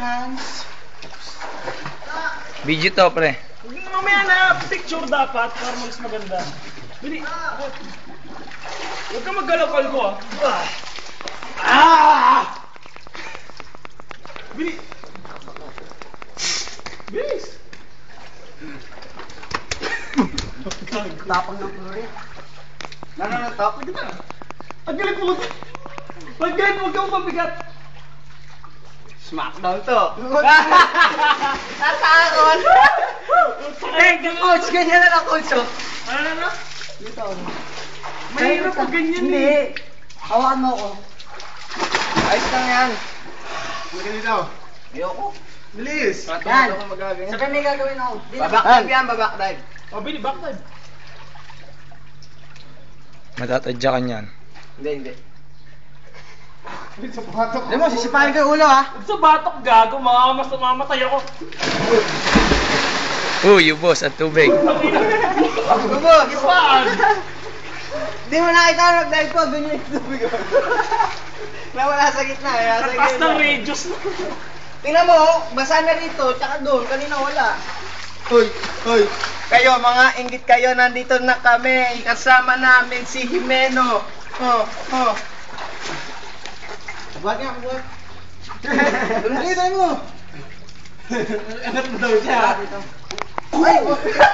hands. Video to, pre. Mamaya na, picture dapat para mas maganda. Bili. Huwag ka maggalaw ko Bili. Bilis. Tapang ng flore. Tapang kita. Ang galing mo. Ang galing mo, huwag kang mabigat. Smackdown to. Natakon. Coach, ganyan na lang, coach. Ano? Dito. Mahirap pag ganyan Hindi. Hawakan mo ko. Ayos lang yan. Magaling daw. Ayoko. Bilis. Yan. Sabi may gagawin ako. Babak dive yan, babak dive. O, Bili, backdive. Matatadya ka niyan. Hindi. Hindi mo, sisipahin ko yung ulo ha. Sa batok gago, mamatay ako. Boss, at tubig. Lubos! Saan? Hindi mo nakita na nag-dive ko, ganyan yung tubig. Nawala sa gitna, sa Taas ng gitna. radius. Tingnan mo, basa na rito, tsaka doon, kanina wala. Hoy. Kayo, mga inggit kayo, nandito na kami. Kasama namin si Jimeno. Buhat nga, buhat. Dali mo. Anak mo daw siya. Ay, bubuhat kita.